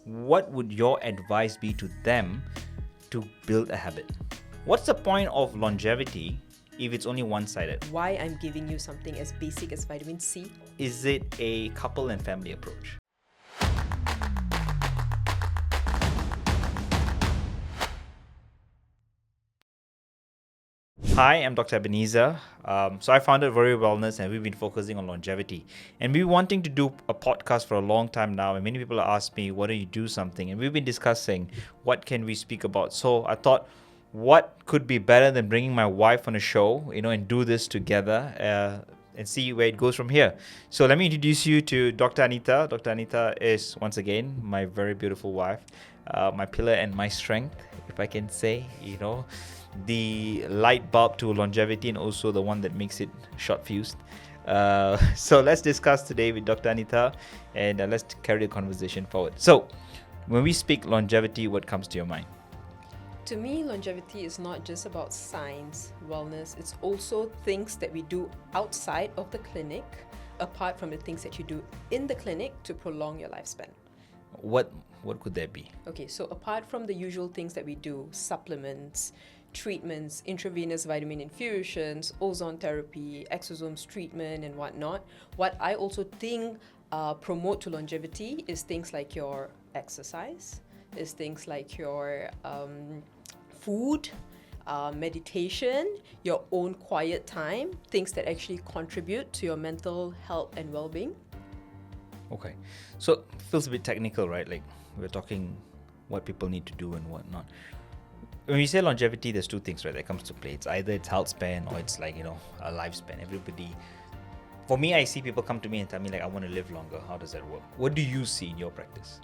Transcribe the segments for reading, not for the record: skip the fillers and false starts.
what would your advice be to them to build a habit? What's the point of longevity if it's only one-sided? Why I'm giving you something as basic as vitamin C? Is it a couple and family approach? Hi, I'm Dr. Ebenezer. So I founded Very Wellness and we've been focusing on longevity. And we've been wanting to do a podcast for a long time now. And many people ask me, why don't you do something? And we've been discussing what can we speak about. So I thought, what could be better than bringing my wife on a show, and do this together and see where it goes from here. So let me introduce you to Dr. Anita. Dr. Anita is, once again, my very beautiful wife, my pillar and my strength, if I can say, the light bulb to longevity and also the one that makes it short fused. So let's discuss today with Dr. Anita and let's carry the conversation forward. So when we speak longevity, what comes to your mind? To me, longevity is not just about science, wellness. It's also things that we do outside of the clinic, apart from the things that you do in the clinic to prolong your lifespan. What could that be? Okay, so apart from the usual things that we do, supplements, treatments, intravenous vitamin infusions, ozone therapy, exosomes treatment and whatnot, what I also think promote to longevity is things like your exercise, is things like your food, meditation, your own quiet time, things that actually contribute to your mental health and well-being. Okay, so it feels a bit technical, right? Like we're talking what people need to do and whatnot. When we say longevity, there's two things, right, that comes to play. It's either it's health span or it's like, a lifespan. For me, I see people come to me and tell me like, I want to live longer. How does that work? What do you see in your practice?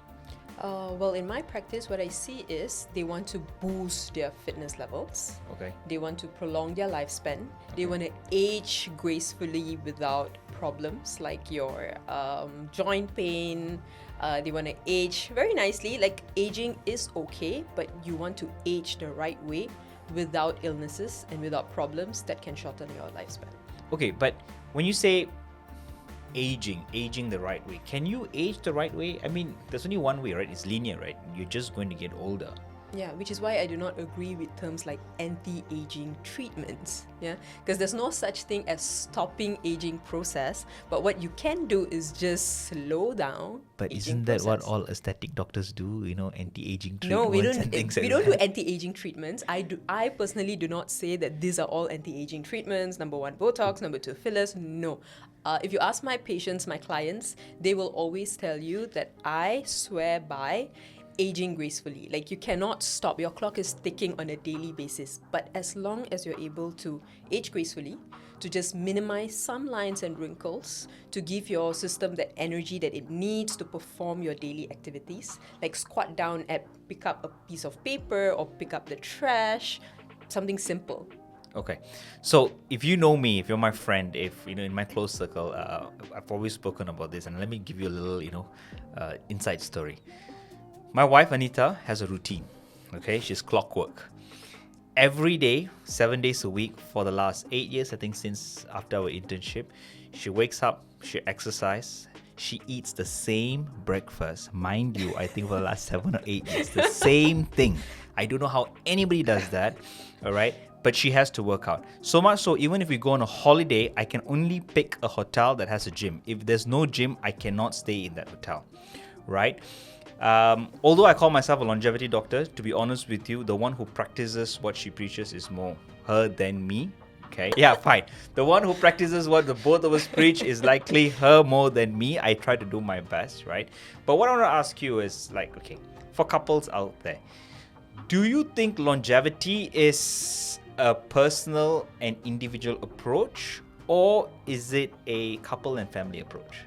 Well, in my practice, what I see is they want to boost their fitness levels. Okay. They want to prolong their lifespan. They want to age gracefully without problems like your joint pain. They want to age very nicely. Like aging is okay, but you want to age the right way without illnesses and without problems that can shorten your lifespan. Okay, but when you say aging the right way, can you age the right way? I mean, there's only one way, right? It's linear, right? You're just going to get older. Yeah, which is why I do not agree with terms like anti-aging treatments. Yeah, because there's no such thing as stopping aging process. But what you can do is just slow down. But isn't that what all aesthetic doctors do? Anti-aging treatments. No, we don't. And things We like don't do that. anti-aging treatments. I personally do not say that these are all anti-aging treatments. Number one, botox. Number two, fillers. No. If you ask my patients, my clients, they will always tell you that I swear by aging gracefully. Like you cannot stop. Your clock is ticking on a daily basis. But as long as you're able to age gracefully, to just minimize some lines and wrinkles, to give your system the energy that it needs to perform your daily activities, like squat down and pick up a piece of paper or pick up the trash, something simple. Okay, so if you know me, if you're my friend, if in my close circle, I've always spoken about this, and let me give you a little, inside story. My wife Anita has a routine. Okay, she's clockwork. Every day, 7 days a week for the last 8 years, I think since after our internship, she wakes up, she exercises, she eats the same breakfast. Mind you, I think for the last 7 or 8 years, the same thing. I don't know how anybody does that, all right? But she has to work out. So much so, even if we go on a holiday, I can only pick a hotel that has a gym. If there's no gym, I cannot stay in that hotel, right? Although I call myself a longevity doctor, to be honest with you, the one who practices what she preaches is more her than me. Okay, yeah, fine. The one who practices what the both of us preach is likely her more than me. I try to do my best, right? But what I want to ask you is like, okay, for couples out there, do you think longevity is a personal and individual approach, or is it a couple and family approach?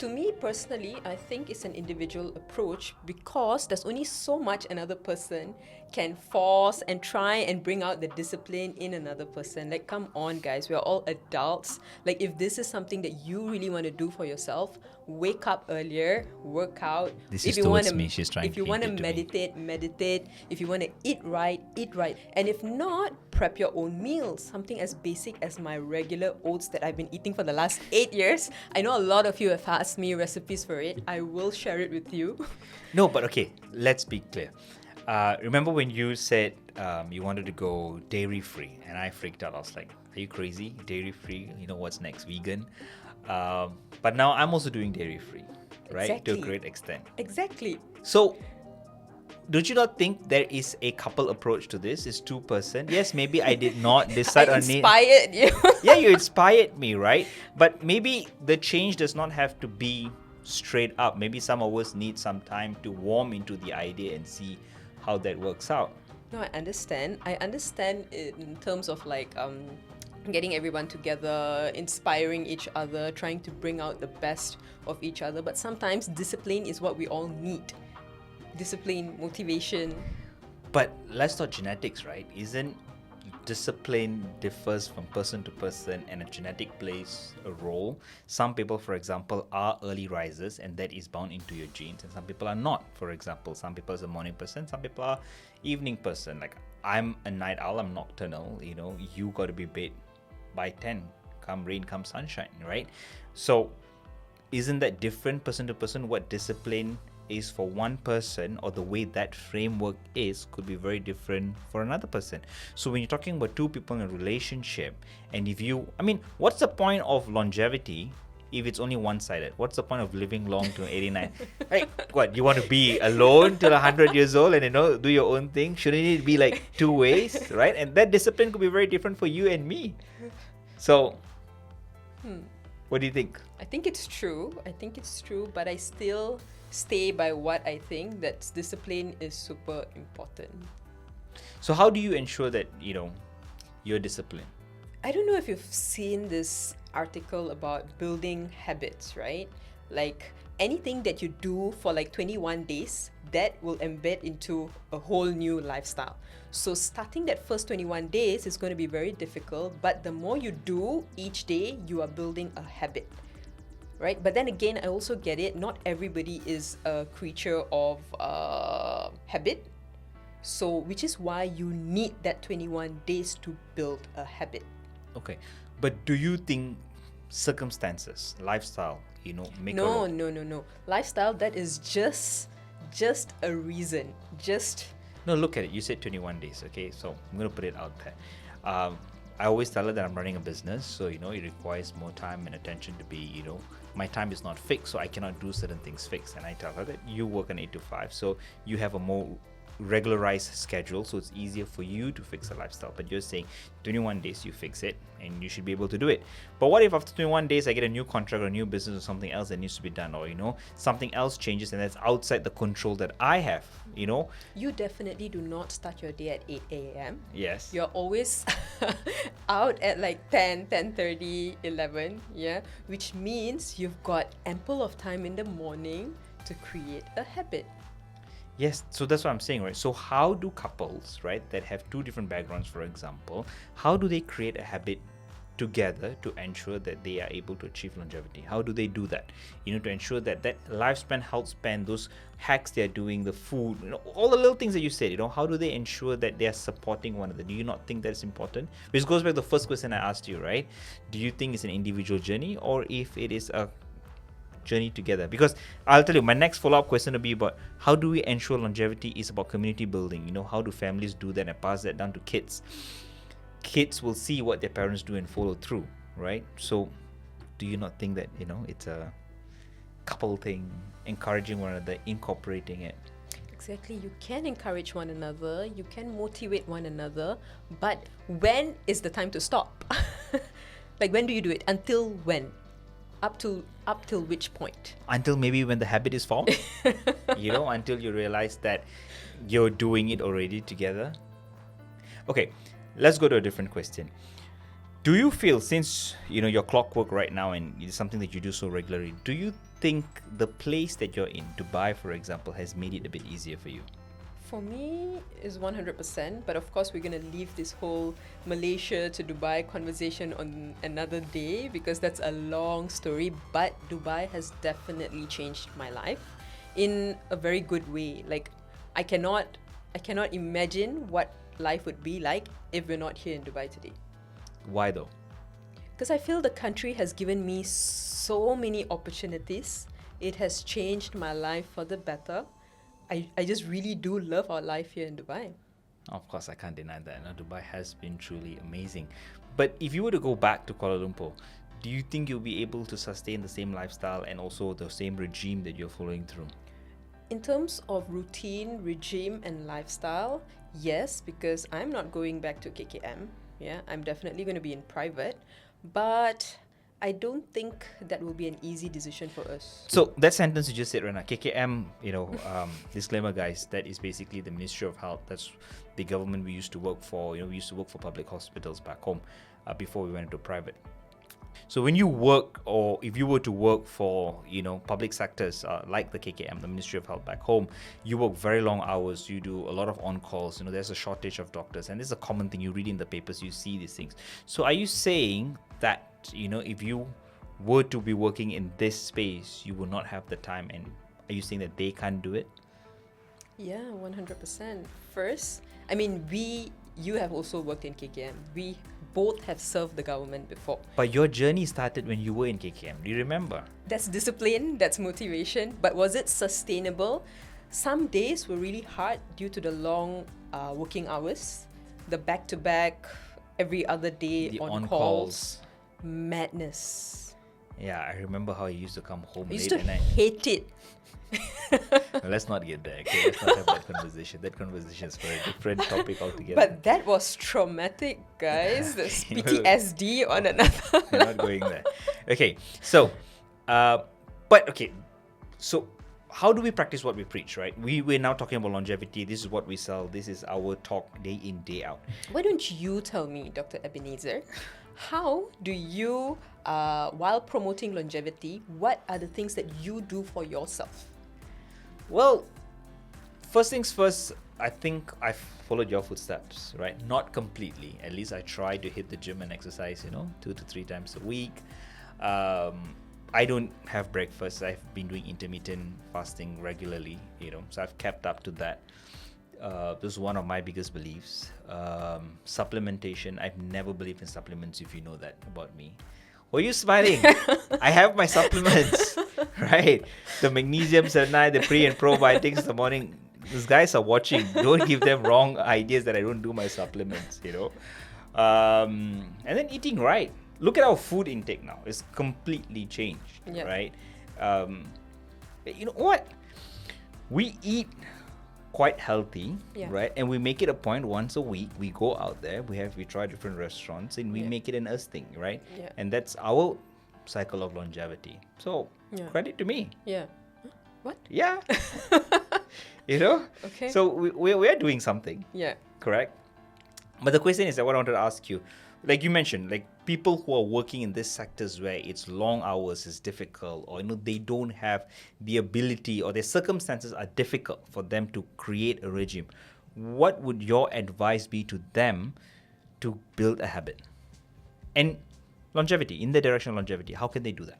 To me personally, I think it's an individual approach because there's only so much another person can force and try and bring out the discipline in another person. Like, come on, guys, we're all adults. Like, if this is something that you really want to do for yourself, wake up earlier, work out. This if is you towards wanna, me. She's trying if you to want to hint it to me. meditate. If you want to eat right, eat right. And if not, prep your own meals. Something as basic as my regular oats that I've been eating for the last 8 years. I know a lot of you have asked me recipes for it. I will share it with you. No, but okay, let's be clear. Remember when you said you wanted to go dairy free, and I freaked out. I was like, "Are you crazy? Dairy free? You know what's next? Vegan?" But now I'm also doing dairy free, right? To a Exactly. great extent. Exactly. So, don't you not think there is a couple approach to this? It's 2%. Yes, maybe I did not decide I on it. inspired you. Yeah, you inspired me, right? But maybe the change does not have to be straight up. Maybe some of us need some time to warm into the idea and see how that works out. No, I understand. I understand in terms of like getting everyone together, inspiring each other, trying to bring out the best of each other. But sometimes discipline is what we all need. Discipline, motivation. But let's talk genetics, right? Isn't discipline differs from person to person and a genetic plays a role? Some people, for example, are early risers and that is bound into your genes, and some people are not. For example, some people are a morning person, some people are evening person. Like I'm a night owl, I'm nocturnal, you got to be bed by 10, come rain, come sunshine, right? So isn't that different person to person? What discipline is for one person, or the way that framework is, could be very different for another person. So when you're talking about two people in a relationship, and what's the point of longevity if it's only one-sided? What's the point of living long to 89? Right? What, you want to be alone till 100 years old and do your own thing? Shouldn't it be like two ways, right? And that discipline could be very different for you and me. So what do you think? I think it's true, but I still stay by what I think, that discipline is super important. So how do you ensure that, you're disciplined? I don't know if you've seen this article about building habits, right? Like anything that you do for like 21 days, that will embed into a whole new lifestyle. So starting that first 21 days is going to be very difficult, but the more you do each day, you are building a habit. Right? But then again, I also get it. Not everybody is a creature of habit. So, which is why you need that 21 days to build a habit. Okay. But do you think circumstances, lifestyle, make a role? No. Lifestyle, that is just a reason. No, look at it. You said 21 days, okay? So I'm going to put it out there. I always tell her that I'm running a business, so it requires more time and attention to be, my time is not fixed, so I cannot do certain things fixed. And I tell her that you work an 8 to 5, so you have a more regularized schedule, so it's easier for you to fix a lifestyle. But you're saying 21 days you fix it and you should be able to do it. But what if after 21 days I get a new contract or a new business or something else that needs to be done, or something else changes and that's outside the control that I have? You definitely do not start your day at 8 a.m. Yes. You're always out at like 10:30, 11, yeah, which means you've got ample of time in the morning to create a habit. Yes, so that's what I'm saying, right? So how do couples, right, that have two different backgrounds, for example, how do they create a habit together to ensure that they are able to achieve longevity? How do they do that? To ensure that lifespan, health span, those hacks they're doing, the food, all the little things that you said, how do they ensure that they are supporting one another? Do you not think that's important? Which goes back to the first question I asked you, right? Do you think it's an individual journey, or if it is a journey together? Because I'll tell you, my next follow-up question will be about how do we ensure longevity is about community building? How do families do that and pass that down to kids? Kids will see what their parents do and follow through, right? So do you not think that it's a couple thing, encouraging one another, incorporating it? Exactly. You can encourage one another, you can motivate one another, but when is the time to stop? Like, when do you do it? Until when? Up till which point? Until maybe when the habit is formed. Until you realize that you're doing it already together. Okay, let's go to a different question. Do you feel, since your clockwork right now and it's something that you do so regularly, do you think the place that you're in, Dubai for example, has made it a bit easier for you? For me, is 100%. But of course, we're going to leave this whole Malaysia to Dubai conversation on another day because that's a long story. But Dubai has definitely changed my life in a very good way. Like, I cannot imagine what life would be like if we're not here in Dubai today. Why though? Because I feel the country has given me so many opportunities. It has changed my life for the better. I just really do love our life here in Dubai. Of course, I can't deny that. Now, Dubai has been truly amazing. But if you were to go back to Kuala Lumpur, do you think you'll be able to sustain the same lifestyle and also the same regime that you're following through? In terms of routine, regime, and lifestyle, yes, because I'm not going back to KKM. Yeah, I'm definitely going to be in private. But I don't think that will be an easy decision for us. So that sentence you just said, Rana, KKM, disclaimer, guys, that is basically the Ministry of Health. That's the government we used to work for. We used to work for public hospitals back home before we went into private. So when you work, or if you were to work for, public sectors like the KKM, the Ministry of Health back home, you work very long hours. You do a lot of on-calls. There's a shortage of doctors, and this is a common thing. You read in the papers, you see these things. So are you saying that, if you were to be working in this space, you will not have the time? And are you saying that they can't do it? Yeah, 100%. First, you have also worked in KKM. We both have served the government before. But your journey started when you were in KKM. Do you remember? That's discipline, that's motivation. But was it sustainable? Some days were really hard due to the long working hours, the back-to-back, every other day The on on-calls. calls. Madness. Yeah, I remember how you used to come home I used late to at night. hate it. No, let's not get there. Okay, let's not have that conversation. That conversation is for a different topic altogether. But that was traumatic, guys. There's PTSD on another. We're not going there. Okay, so, so how do we practice what we preach, right? We're now talking about longevity. This is what we sell. This is our talk day in, day out. Why don't you tell me, Dr. Ebenezer, how do you, while promoting longevity, what are the things that you do for yourself? Well, first things first, I think I've followed your footsteps, right? Not completely. At least I try to hit the gym and exercise, 2 to 3 times a week. I don't have breakfast. I've been doing intermittent fasting regularly, so I've kept up to that. This is one of my biggest beliefs. Supplementation. I've never believed in supplements, if you know that about me. Why are you smiling? I have my supplements, right? The magnesium selenite, the pre and probiotics in the morning. These guys are watching. Don't give them wrong ideas that I don't do my supplements, And then eating right. Look at our food intake now. It's completely changed, right? You know what? We eat quite healthy, right? And we make it a point once a week. We go out there, we try different restaurants, and we make it an us thing, right? Yeah. And that's our cycle of longevity. So credit to me. Yeah. What? Yeah. Okay. So we are doing something. Yeah. Correct. But the question is that what I wanted to ask you, like you mentioned, like people who are working in these sectors where it's long hours is difficult, or they don't have the ability, or their circumstances are difficult for them to create a regime. What would your advice be to them to build a habit? And longevity, in the direction of longevity, how can they do that?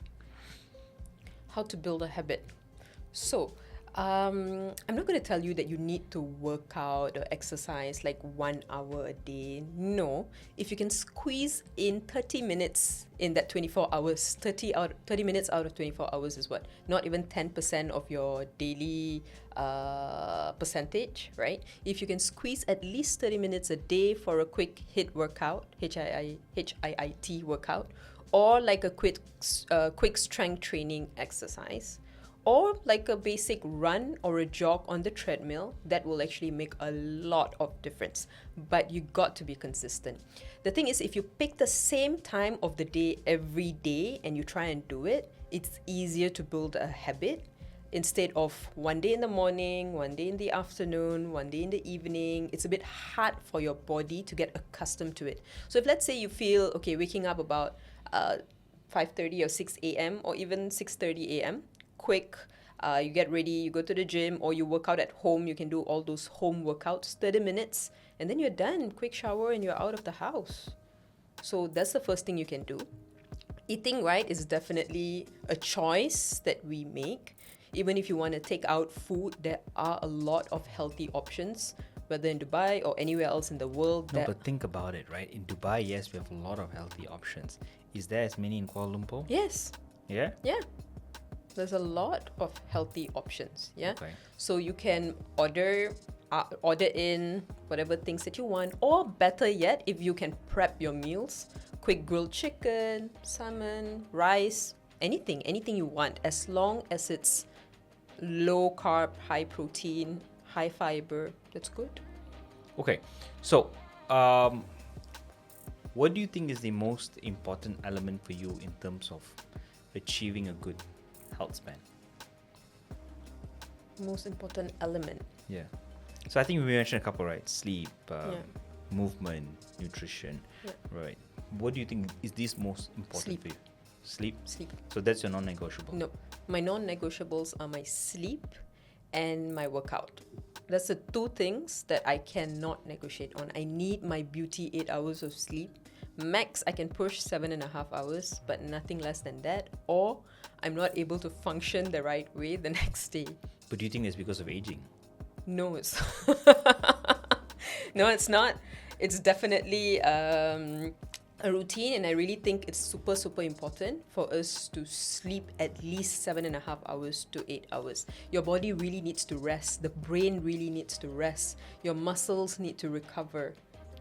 How to build a habit. So, I'm not going to tell you that you need to work out or exercise like 1 hour a day. No. If you can squeeze in 30 minutes in that 24 hours, 30 minutes out of 24 hours is what? Not even 10% of your daily percentage, right? If you can squeeze at least 30 minutes a day for a quick HIIT workout, HIIT workout, or like a quick strength training exercise, or like a basic run or a jog on the treadmill, that will actually make a lot of difference. But you got to be consistent. The thing is, if you pick the same time of the day every day and you try and do it, it's easier to build a habit instead of one day in the morning, one day in the afternoon, one day in the evening. It's a bit hard for your body to get accustomed to it. So if let's say you feel, okay, waking up about 5:30 or 6 a.m. or even 6:30 a.m., quick You get ready, you go to the gym, or you work out at home. You can do all those home workouts, 30 minutes, and then you're done. Quick shower and you're out of the house. So that's the first thing you can do. Eating right is definitely a choice that we make. Even if you want to take out food, there are a lot of healthy options, whether in Dubai or anywhere else in the world. No, but think about it, right? In Dubai, yes, we have a lot of healthy options. Is there as many in Kuala Lumpur? Yes, Yeah? yeah. There's a lot of healthy options. Yeah. Okay. So you can order in whatever things that you want, or better yet, if you can prep your meals, quick grilled chicken, salmon, rice, anything you want, as long as it's low carb, high protein, high fiber, that's good. Okay. So, what do you think is the most important element for you in terms of achieving a good health span? Most important element. Yeah. So I think we mentioned a couple, right? Sleep, Yeah. movement, nutrition, Yeah. right? What do you think is this most important Sleep. for you? Sleep. Sleep. So that's your non-negotiable. No, my non-negotiables are my sleep and my workout. That's the two things that I cannot negotiate on. I need my beauty 8 hours of sleep. Max, I can push 7.5 hours, but nothing less than that. Or I'm not able to function the right way the next day. But do you think it's because of aging? No, it's no, it's not. It's definitely a routine, and I really think it's super important for us to sleep at least 7.5 hours to 8 hours. Your body really needs to rest. The brain really needs to rest. Your muscles need to recover.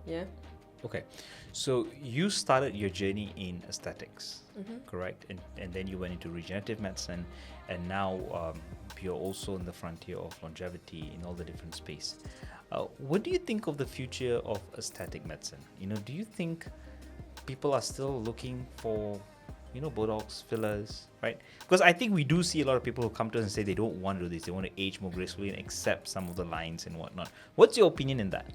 Yeah. Okay, so you started your journey in aesthetics, correct? And then you went into regenerative medicine, and now you're also in the frontier of longevity in all the different space. What do you think of the future of aesthetic medicine? Do you think people are still looking for, Botox, fillers, right? Because I think we do see a lot of people who come to us and say they don't want to do this. They want to age more gracefully and accept some of the lines and whatnot. What's your opinion in that?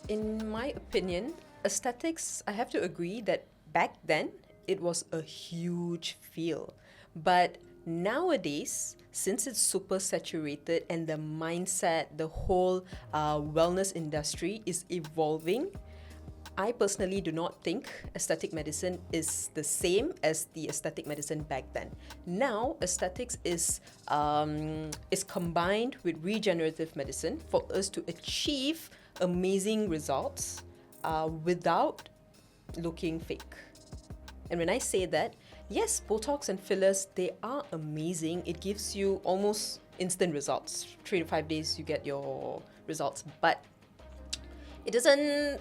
In my opinion, aesthetics, I have to agree that back then it was a huge field. But nowadays, since it's super saturated and the mindset, the whole wellness industry is evolving, I personally do not think aesthetic medicine is the same as the aesthetic medicine back then. Now, aesthetics is combined with regenerative medicine for us to achieve amazing results without looking fake. And when I say that, yes, Botox and fillers, they are amazing. It gives you almost instant results. 3 to 5 days, you get your results. But it doesn't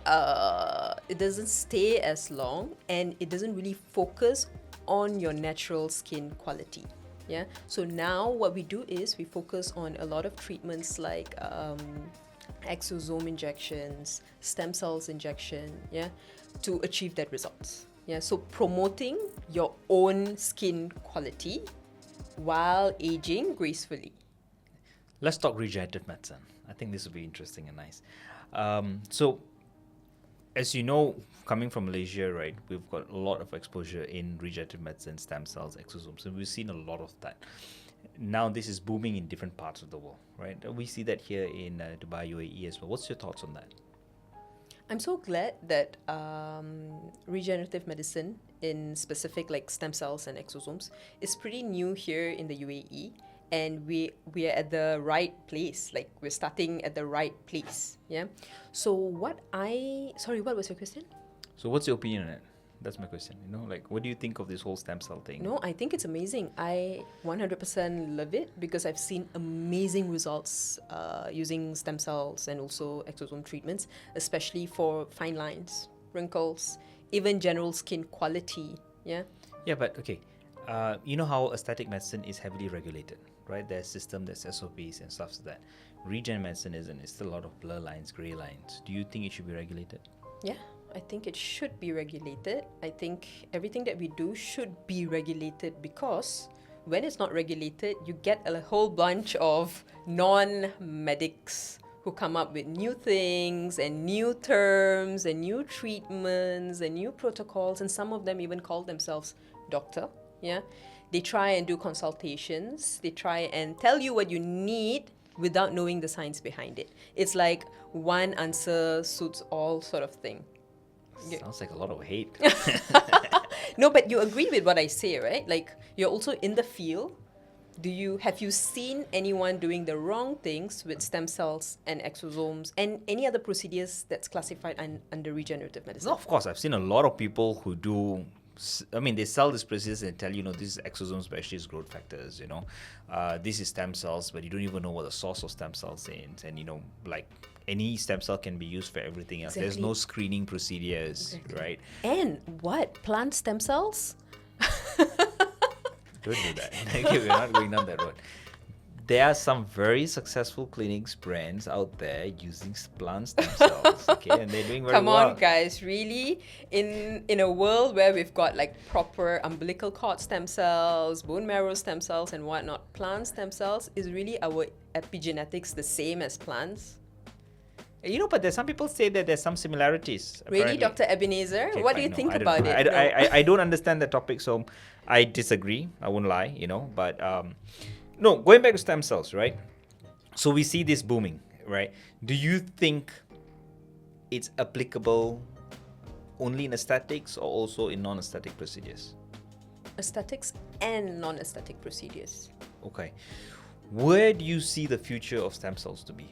stay as long, and it doesn't really focus on your natural skin quality. Yeah. So now what we do is we focus on a lot of treatments like exosome injections, stem cells injection, yeah, to achieve that results. Yeah, so promoting your own skin quality while aging gracefully. Let's talk regenerative medicine. I think this will be interesting and nice. So, as you know, coming from Malaysia, right, we've got a lot of exposure in regenerative medicine, stem cells, exosomes, and we've seen a lot of that. Now, this is booming in different parts of the world, right? We see that here in Dubai, UAE as well. What's your thoughts on that? I'm so glad that regenerative medicine, in specific like stem cells and exosomes, is pretty new here in the UAE, and we are at the right place. Like, we're starting at the right place. Yeah. So what was your question? So what's your opinion on it? That's my question. What do you think of this whole stem cell thing? No, I think it's amazing. I 100% love it because I've seen amazing results using stem cells and also exosome treatments, especially for fine lines, wrinkles, even general skin quality. Yeah. Yeah, but okay. You know how aesthetic medicine is heavily regulated, right? There's system, there's SOPs and stuff like that. Regen medicine isn't. It's still a lot of blur lines, gray lines. Do you think it should be regulated? Yeah, I think it should be regulated. I think everything that we do should be regulated, because when it's not regulated, you get a whole bunch of non-medics who come up with new things and new terms and new treatments and new protocols, and some of them even call themselves doctor. Yeah, They try and do consultations. They try and tell you what you need without knowing the science behind it. It's like one answer suits all sort of thing. Sounds like a lot of hate. No, but you agree with what I say, right? Like, you're also in the field. Have you seen anyone doing the wrong things with stem cells and exosomes and any other procedures that's classified under regenerative medicine? No, of course, I've seen a lot of people who do. I mean, they sell these procedures and tell this is exosomes, especially is growth factors. This is stem cells, but you don't even know what the source of stem cells is. And like any stem cell can be used for everything else. Exactly. There's no screening procedures, right? And what? Plant stem cells? Don't do that. Okay, we're not going down that road. There are some very successful clinics, brands out there using plant stem cells, okay, and they're doing very Come well. on, guys, really? In a world where we've got like proper umbilical cord stem cells, bone marrow stem cells, and whatnot, plant stem cells, is really our epigenetics the same as plants? But there's some people say that there's some similarities. Really, apparently. Dr. Ebenezer? Okay, What do fine, you no, think I don't about know. it? I don't understand the topic, so I disagree. I won't lie, but no, going back to stem cells, right? So we see this booming, right? Do you think it's applicable only in aesthetics or also in non-aesthetic procedures? Aesthetics and non-aesthetic procedures. Okay. Where do you see the future of stem cells to be?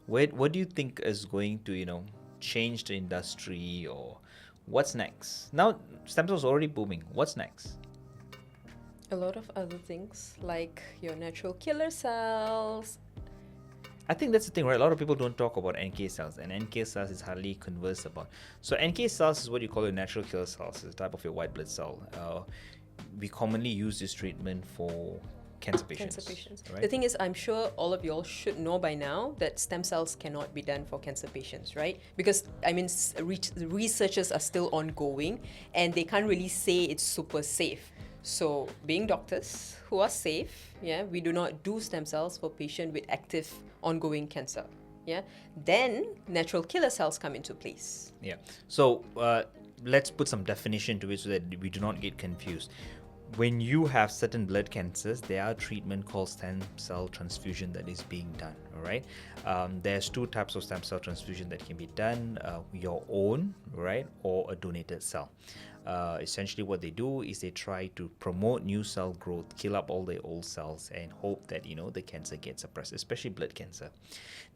What do you think is going to, change the industry, or what's next? Now, stem cells are already booming. What's next? A lot of other things like your natural killer cells. I think that's the thing, right? A lot of people don't talk about NK cells, and NK cells is hardly conversed about. So NK cells is what you call your natural killer cells. It's a type of your white blood cell. We commonly use this treatment for cancer patients. Right? The thing is, I'm sure all of y'all should know by now that stem cells cannot be done for cancer patients, right? Because, researches are still ongoing and they can't really say it's super safe. So, being doctors who are safe, we do not do stem cells for patients with active ongoing cancer. Then natural killer cells come into place. Yeah. So, let's put some definition to it so that we do not get confused. When you have certain blood cancers, there are treatment called stem cell transfusion that is being done. All right. There's two types of stem cell transfusion that can be done: your own, right, or a donated cell. Essentially, what they do is they try to promote new cell growth, kill up all the old cells, and hope that the cancer gets suppressed, especially blood cancer.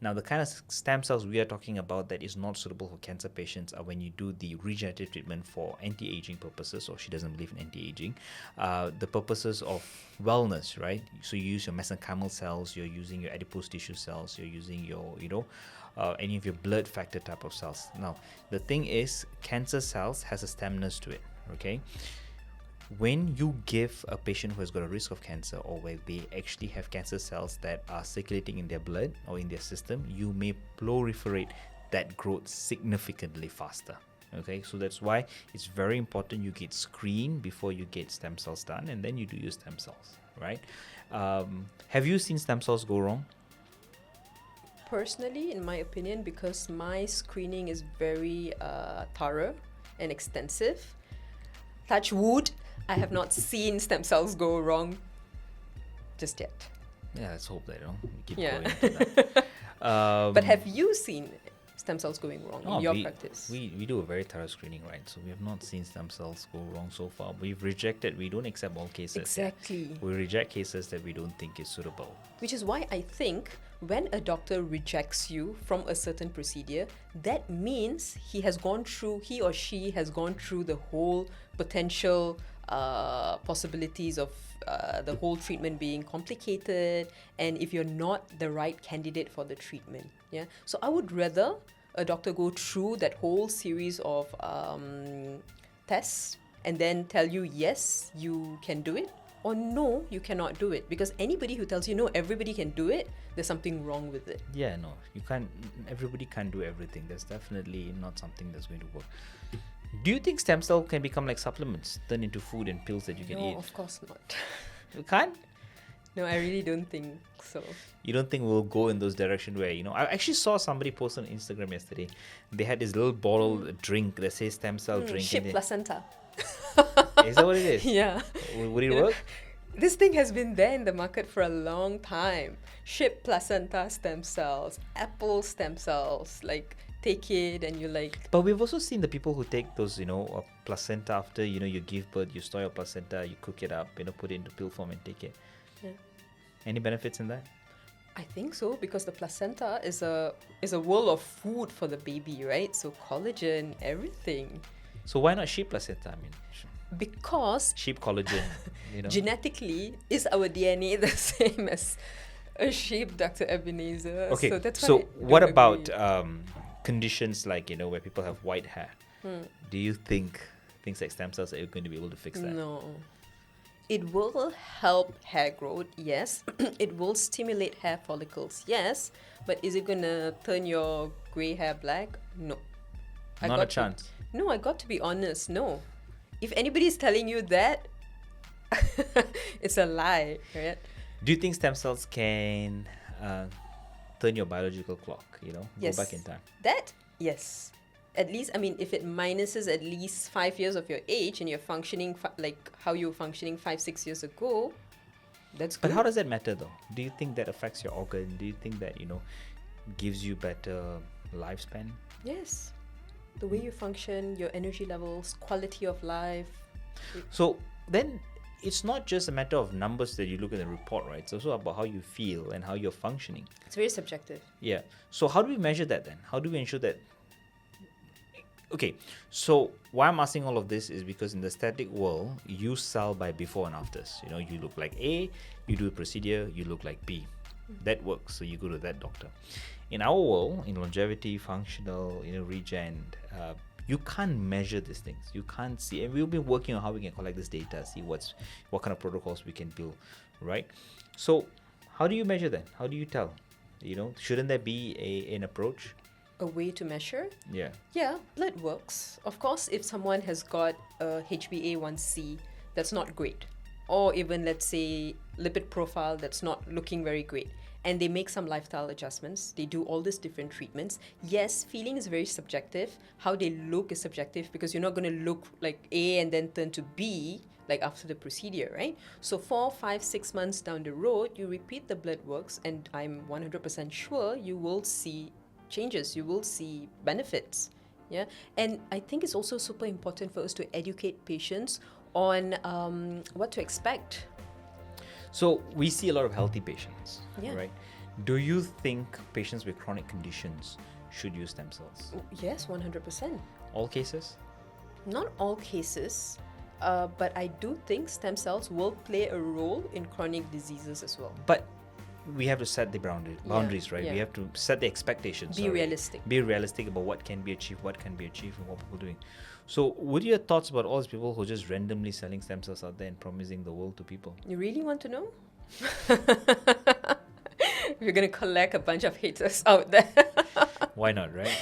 Now, the kind of stem cells we are talking about that is not suitable for cancer patients are when you do the regenerative treatment for anti-aging purposes, or she doesn't believe in anti-aging, the purposes of wellness, right? So you use your mesenchymal cells, you're using your adipose tissue cells, you're using your, any of your blood factor type of cells. Now, the thing is, cancer cells has a stemness to it, okay? When you give a patient who has got a risk of cancer, or where they actually have cancer cells that are circulating in their blood or in their system, you may proliferate that growth significantly faster. Okay, so that's why it's very important you get screened before you get stem cells done, and then you do your stem cells, right? Have you seen stem cells go wrong? Personally, in my opinion, because my screening is very thorough and extensive, touch wood, I have not seen stem cells go wrong just yet. Yeah, let's hope that we keep Yeah. going into that. But have you seen stem cells going wrong in your practice? We do a very thorough screening, right? So we have not seen stem cells go wrong so far. We don't accept all cases. Exactly. We reject cases that we don't think is suitable. Which is why I think when a doctor rejects you from a certain procedure, that means he or she has gone through the whole potential possibilities of the whole treatment being complicated, and if you're not the right candidate for the treatment. So I would rather a doctor go through that whole series of tests and then tell you, yes, you can do it, or no, you cannot do it. Because anybody who tells you, no, everybody can do it, there's something wrong with it. Yeah, no, you can't. Everybody can't do everything. There's definitely not something that's going to work. Do you think stem cell can become like supplements, turn into food and pills that you can eat? No, of course not. You can't? No, I really don't think so. You don't think we'll go in those direction where, I actually saw somebody post on Instagram yesterday. They had this little bottle drink that says stem cell drink. Ship and placenta. Is that what it is? Yeah. Would it You know, work? this thing has been there in the market for a long time. Sheep placenta stem cells, apple stem cells. Like, take it and you like. But we've also seen the people who take those, placenta after, you give birth, you store your placenta, you cook it up, put it into pill form and take it. Yeah. Any benefits in that? I think so, because the placenta is a world of food for the baby, right? So collagen, everything. So why not sheep placenta? I mean, Because sheep collagen, genetically, is our DNA the same as a sheep, Dr. Ebenezer? Okay, So that's why so I what don't about agree. conditions like, where people have white hair? Do you think things like stem cells are going to be able to fix that? No. It will help hair growth, yes. It will stimulate hair follicles, yes. But is it going to turn your gray hair black? No. Not a chance. No, I got to be honest, no. If anybody's telling you that, it's a lie, right? Do you think stem cells can turn your biological clock, Yes. go back in time? That, yes. At least, I mean, if it minuses at least 5 years of your age and you're functioning like how you were functioning 5-6 years ago, that's good. But how does that matter though? Do you think that affects your organ? Do you think that, gives you better lifespan? Yes. The way you function, your energy levels, quality of life. So then it's not just a matter of numbers that you look at the report, right? It's also about how you feel and how you're functioning. It's very subjective. Yeah. So how do we measure that then? How do we ensure that? Okay, so why I'm asking all of this is because in the static world, you sell by before and afters. You look like A, you do a procedure, you look like B. That works, so you go to that doctor. In our world, in longevity, functional, regen, you can't measure these things. You can't see, and we've been working on how we can collect this data, see what kind of protocols we can build, right? So how do you measure that? How do you tell? Shouldn't there be an approach? A way to measure? Yeah. Yeah, blood works. Of course, if someone has got a HbA1c that's not great, or even let's say lipid profile that's not looking very great, and they make some lifestyle adjustments, they do all these different treatments. Yes, feeling is very subjective. How they look is subjective, because you're not going to look like A and then turn to B like after the procedure, right? So 4, 5, 6 months down the road, you repeat the blood works, and I'm 100% sure you will see changes, you will see benefits. Yeah. And I think it's also super important for us to educate patients on what to expect. So we see a lot of healthy patients, Yeah. right? Do you think patients with chronic conditions should use stem cells? Yes, 100%. All cases? Not all cases, but I do think stem cells will play a role in chronic diseases as well. But we have to set the boundaries, right? yeah. We have to set the expectations. Be realistic. Be realistic about what can be achieved, what can be achieved, and what people are doing. So what are your thoughts about all these people who are just randomly selling stem cells out there and promising the world to people? You really want to know? We're going to collect a bunch of haters out there. Why not, right?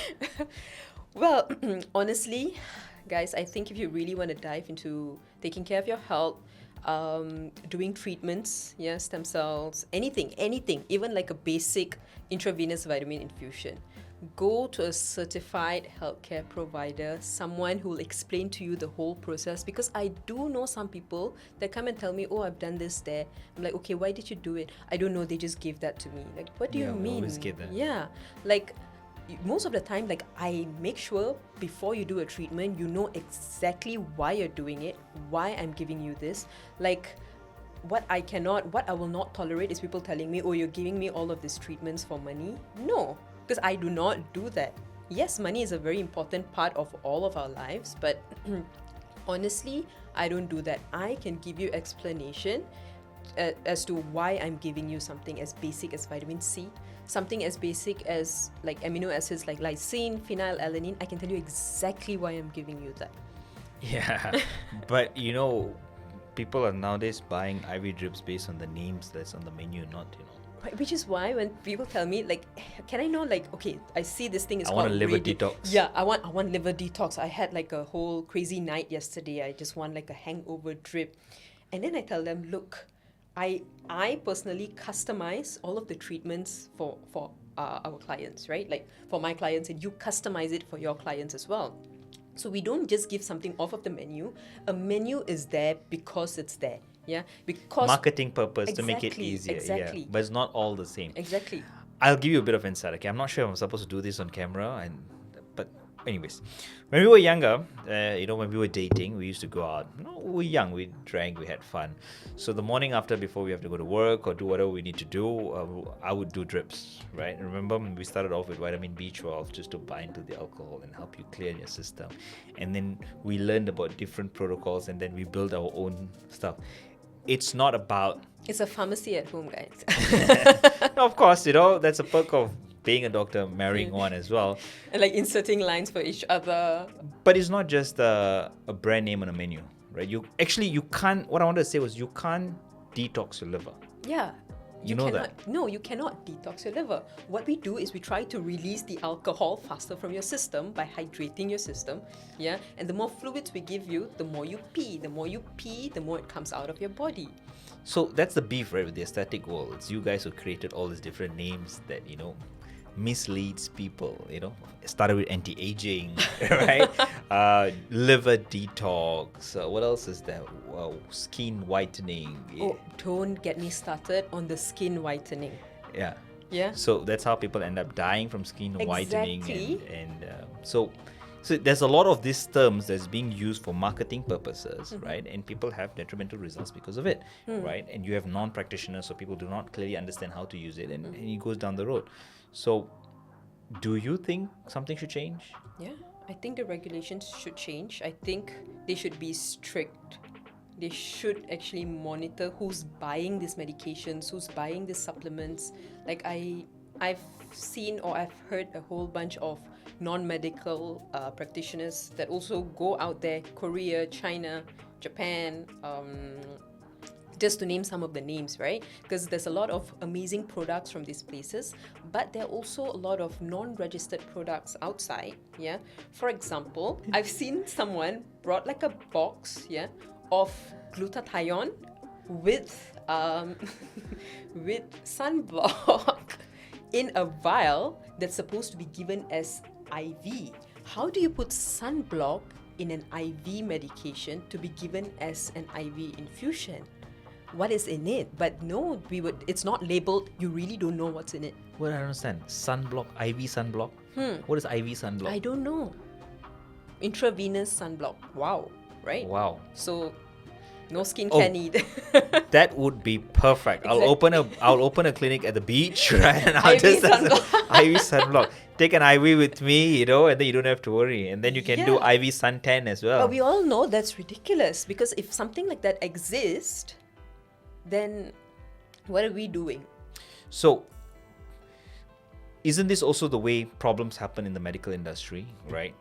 Well, honestly, guys, I think if you really want to dive into taking care of your health, doing treatments, stem cells, anything, even like a basic intravenous vitamin infusion, go to a certified healthcare provider, someone who will explain to you the whole process. Because I do know some people that come and tell me, oh, I've done this there. I'm like, okay, why did you do it? I don't know, they just gave that to me. Like, what do you we mean? always give that. Yeah, like most of the time, like, I make sure before you do a treatment, you know exactly why you're doing it, why I'm giving you this. Like, what I will not tolerate is people telling me, oh, you're giving me all of these treatments for money. No, because I do not do that. Yes, money is a very important part of all of our lives, but honestly, I don't do that. I can give you explanation as to why I'm giving you something as basic as vitamin C, something as basic as like amino acids like lysine, phenylalanine. I can tell you exactly why I'm giving you that. Yeah, but people are nowadays buying IV drips based on the names that's on the menu, not Right, which is why when people tell me, like, can I know, like, okay, I see this thing is I called want a liver radi- detox. Yeah, I want liver detox. I had like a whole crazy night yesterday. I just want like a hangover drip. And then I tell them, look, I personally customize all of the treatments for our clients, right? Like for my clients, and you customize it for your clients as well. So we don't just give something off of the menu. A menu is there because it's there. Yeah, because Marketing purpose to make it Exactly, easier. exactly. Yeah, but it's not all the same. exactly. I'll give you a bit of insight. Okay, I'm not sure if I'm supposed to do this on camera, but anyways, when we were younger, when we were dating, we used to go out. We were young, we drank, we had fun. So the morning after, before we have to go to work or do whatever we need to do, I would do drips, right? And remember, when we started off with vitamin B12 just to bind to the alcohol and help you clear your system, and then we learned about different protocols, and then we built our own stuff. It's not about It's a pharmacy at home, guys. no, of course, that's a perk of being a doctor, marrying one as well. And like inserting lines for each other. But it's not just a brand name on a menu, right? You can't, what I wanted to say was you can't detox your liver. Yeah. You know cannot, that? No, you cannot detox your liver. What we do is we try to release the alcohol faster from your system by hydrating your system. Yeah. And the more fluids we give you, the more you pee. The more you pee, the more it comes out of your body. So that's the beef, right, with the aesthetic world. It's you guys who created all these different names that, misleads people, It started with anti-aging, right? Liver detox. What else is there? Skin whitening. Oh, don't get me started on the skin whitening. Yeah. Yeah. So that's how people end up dying from skin whitening. Exactly. So there's a lot of these terms that's being used for marketing purposes, right? And people have detrimental results because of it, right? And you have non-practitioners, so people do not clearly understand how to use it, and it goes down the road. So do you think something should change? Yeah, I think the regulations should change. I think they should be strict. They should actually monitor who's buying these medications, who's buying these supplements. Like I've seen or I've heard a whole bunch of non-medical practitioners that also go out there, Korea, China, Japan, just to name some of the names, right? Because there's a lot of amazing products from these places, but there are also a lot of non-registered products outside, yeah? For example, I've seen someone brought like a box, yeah, of glutathione with with sunblock in a vial that's supposed to be given as IV. How do you put sunblock in an IV medication to be given as an IV infusion? What is in it? But no, it's not labeled. You really don't know what's in it. Well, I don't understand. Sunblock, IV sunblock? What is IV sunblock? I don't know. Intravenous sunblock. Wow, right? Wow. So no skincare need. That would be perfect. Exactly. I'll open a clinic at the beach, right? And I'll IV sunblock. IV sunblock. Take an IV with me, and then you don't have to worry. And then you can do Yeah. IV suntan as well. But we all know that's ridiculous, because if something like that exists, then what are we doing? So, isn't this also the way problems happen in the medical industry, right?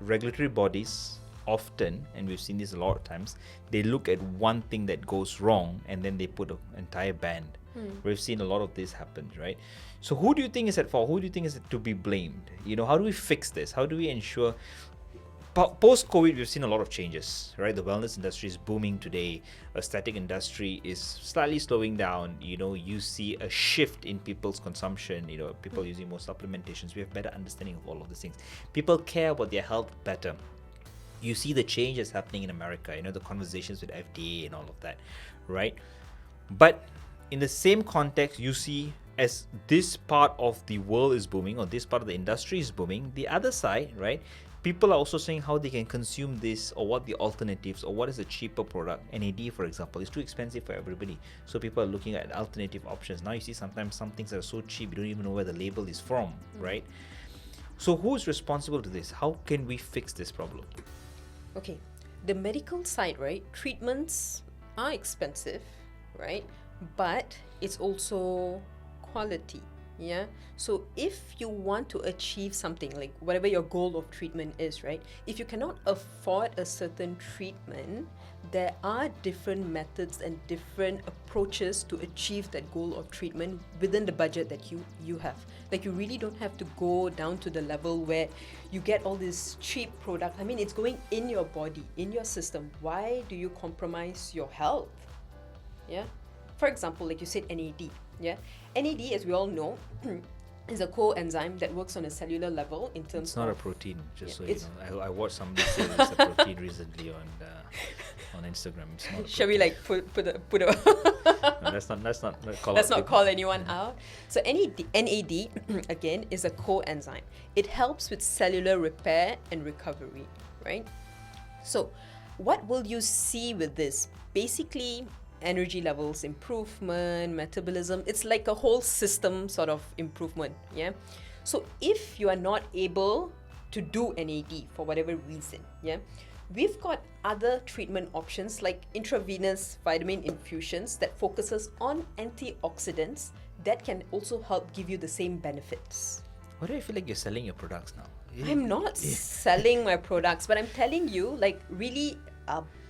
Regulatory bodies often, and we've seen this a lot of times, they look at one thing that goes wrong and then they put an entire ban. We've seen a lot of this happen, right? So who do you think is at fault? Who do you think is to be blamed? How do we fix this? How do we ensure... Post-COVID, we've seen a lot of changes, right? The wellness industry is booming today. Aesthetic industry is slightly slowing down. You see a shift in people's consumption. People using more supplementations. We have better understanding of all of these things. People care about their health better. You see the changes happening in America. The conversations with FDA and all of that, right? But in the same context, you see, as this part of the world is booming, or this part of the industry is booming, the other side, right? People are also saying how they can consume this, or what the alternatives, or what is a cheaper product. NAD, for example, is too expensive for everybody. So people are looking at alternative options. Now you see sometimes some things that are so cheap, you don't even know where the label is from, right? So who is responsible to this? How can we fix this problem? Okay, the medical side, right? Treatments are expensive, right? But it's also quality. Yeah. So if you want to achieve something, like whatever your goal of treatment is, right? If you cannot afford a certain treatment, there are different methods and different approaches to achieve that goal of treatment within the budget that you have. Like, you really don't have to go down to the level where you get all this cheap product. I mean, it's going in your body, in your system. Why do you compromise your health? Yeah. For example, like you said, NAD. Yeah. NAD, as we all know, is a coenzyme that works on a cellular level in terms It's not a of protein, just Yeah, so you it's- know. I watched somebody say it's a protein recently on Instagram. It's not. A Shall we protein. like put a No, let's not call let's out not people. call anyone out. So NAD again is a coenzyme. It helps with cellular repair and recovery, right? So what will you see with this? Basically, energy levels improvement, metabolism. It's like a whole system sort of improvement, yeah? So if you are not able to do NAD for whatever reason, yeah, we've got other treatment options like intravenous vitamin infusions that focuses on antioxidants that can also help give you the same benefits. Why do I feel like you're selling your products now? I'm not selling my products, but I'm telling you, like, really,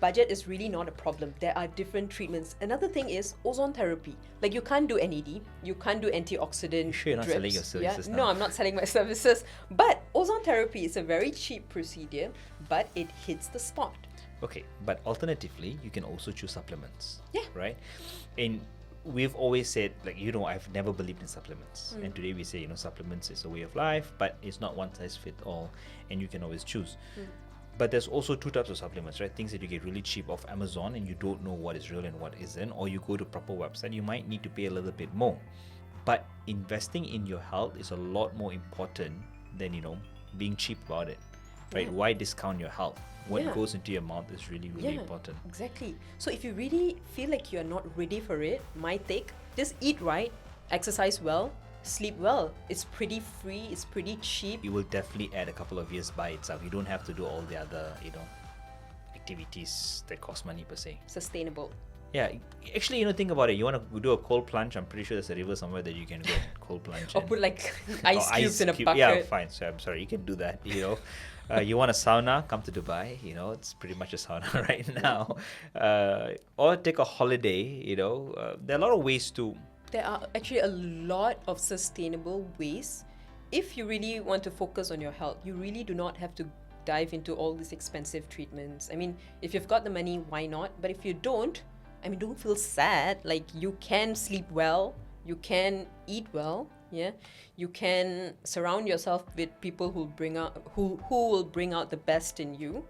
budget is really not a problem. There are different treatments. Another thing is ozone therapy. Like, you can't do NAD, you can't do antioxidant. You sure you're not drips. selling your services Yeah? now? No, I'm not selling my services. But ozone therapy is a very cheap procedure, but it hits the spot. Okay, but alternatively, you can also choose supplements. Yeah. Right? And we've always said, like, I've never believed in supplements. And today we say, supplements is a way of life, but it's not one size fit all, and you can always choose. But there's also two types of supplements, right? Things that you get really cheap off Amazon and you don't know what is real and what isn't, or you go to proper website, you might need to pay a little bit more. But investing in your health is a lot more important than, being cheap about it, right? Yeah. Why discount your health? What Yeah. goes into your mouth is really, really important. Exactly. So if you really feel like you're not ready for it, my take, just eat right, exercise well, sleep well. It's pretty free, it's pretty cheap. It will definitely add a couple of years by itself. You don't have to do all the other, activities that cost money per se. Sustainable. Yeah, actually, think about it. You want to do a cold plunge? I'm pretty sure there's a river somewhere that you can go and cold plunge. Or in. put like Or ice cubes in a bucket. Yeah, fine. So I'm sorry, you can do that. You want a sauna? Come to Dubai. It's pretty much a sauna right now. Or take a holiday. There are a lot of ways to. There are actually a lot of sustainable ways. If you really want to focus on your health, you really do not have to dive into all these expensive treatments. I mean, if you've got the money, why not? But if you don't feel sad. Like, you can sleep well, you can eat well, yeah. You can surround yourself with people who will bring out the best in you.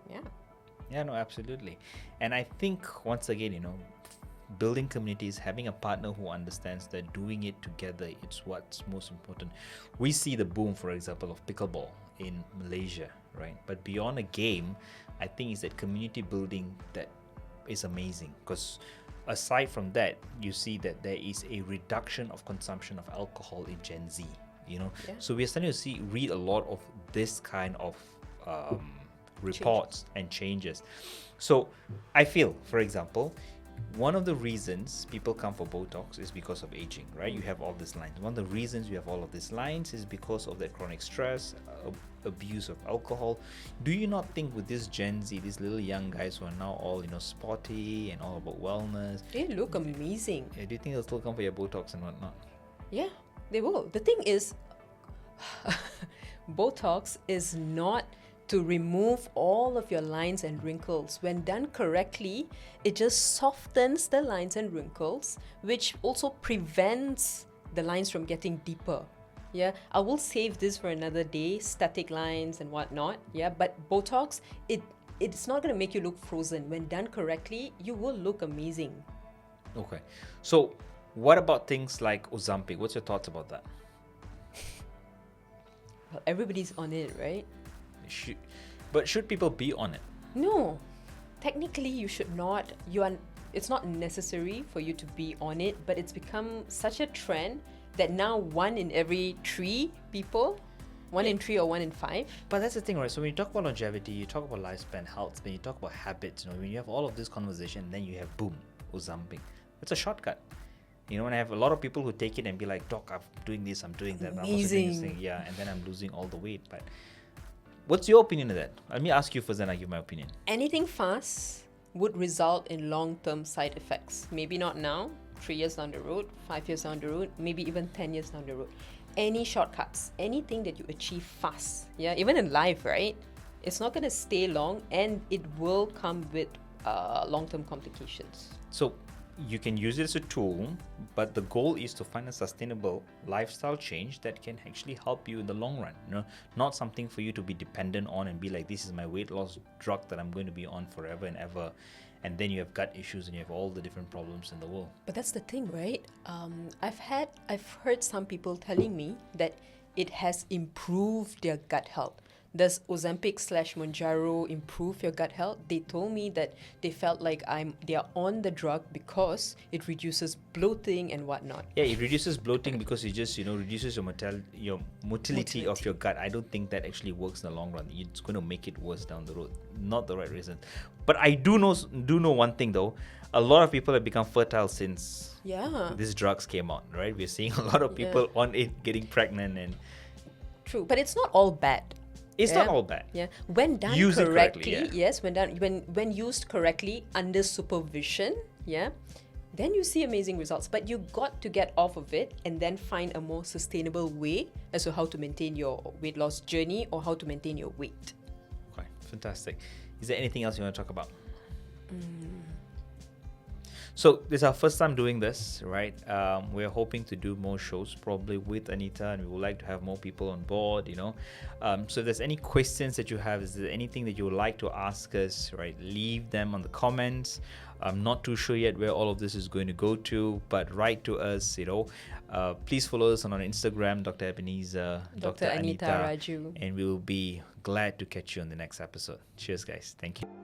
Yeah. Yeah, no, absolutely. And I think once again, building communities, having a partner who understands that doing it together, it's what's most important. We see the boom, for example, of pickleball in Malaysia, right? But beyond a game, I think it's that community building that is amazing, because aside from that, you see that there is a reduction of consumption of alcohol in Gen Z. So we're starting to read a lot of this kind of reports and changes. So I feel, for example, one of the reasons people come for Botox is because of aging, right? You have all these lines. One of the reasons you have all of these lines is because of that chronic stress, abuse of alcohol. Do you not think with this Gen Z, these little young guys who are now all, sporty and all about wellness, They look amazing. do you think they'll still come for your Botox and whatnot? Yeah, they will. The thing is, Botox is not to remove all of your lines and wrinkles. When done correctly, it just softens the lines and wrinkles, which also prevents the lines from getting deeper. Yeah, I will save this for another day, static lines and whatnot. Yeah, but Botox, it's not going to make you look frozen. When done correctly, you will look amazing. Okay. So what about things like Ozempic? What's your thoughts about that? Well, everybody's on it, right? But should people be on it? No, technically you should not. It's not necessary for you to be on it, but it's become such a trend that now 1 in every 3 people, 1 in 3 or 1 in 5. But that's the thing, right? So when you talk about longevity, you talk about lifespan, health, then you talk about habits. When you have all of this conversation, then you have boom, Ozempic. It's a shortcut. When I have a lot of people who take it and be like, Doc, I'm doing this, I'm doing that, I'm also doing this thing. Yeah, and then I'm losing all the weight. But what's your opinion of that? Let me ask you first, then I'll give my opinion. Anything fast would result in long-term side effects. Maybe not now, 3 years down the road, 5 years down the road, maybe even 10 years down the road. Any shortcuts, anything that you achieve fast, yeah, even in life, right? It's not going to stay long, and it will come with long-term complications. So you can use it as a tool, but the goal is to find a sustainable lifestyle change that can actually help you in the long run. Not something for you to be dependent on and be like, this is my weight loss drug that I'm going to be on forever and ever. And then you have gut issues and you have all the different problems in the world. But that's the thing, right? I've heard some people telling me that it has improved their gut health. Does Ozempic / Mounjaro improve your gut health? They told me that they felt like they are on the drug because it reduces bloating and whatnot. Yeah, it reduces bloating because it just reduces your motility of your gut. I don't think that actually works in the long run. It's going to make it worse down the road. Not the right reason. But I do know one thing though. A lot of people have become fertile since these drugs came out, right? We're seeing a lot of people on it getting pregnant and. True, but it's not all bad. It's not all bad. Yeah, when done Use it correctly, correctly, yes, when used correctly under supervision, then you see amazing results. But you got to get off of it and then find a more sustainable way as to how to maintain your weight loss journey or how to maintain your weight. Okay, fantastic. Is there anything else you want to talk about? So this is our first time doing this, right? We're hoping to do more shows probably with Anita, and we would like to have more people on board, So if there's any questions that you have, is there anything that you would like to ask us, right? Leave them on the comments. I'm not too sure yet where all of this is going to go to, but write to us, Please follow us on our Instagram, Dr. Ebenezer, Dr. Anita Raju. and we will be glad to catch you on the next episode. Cheers, guys. Thank you.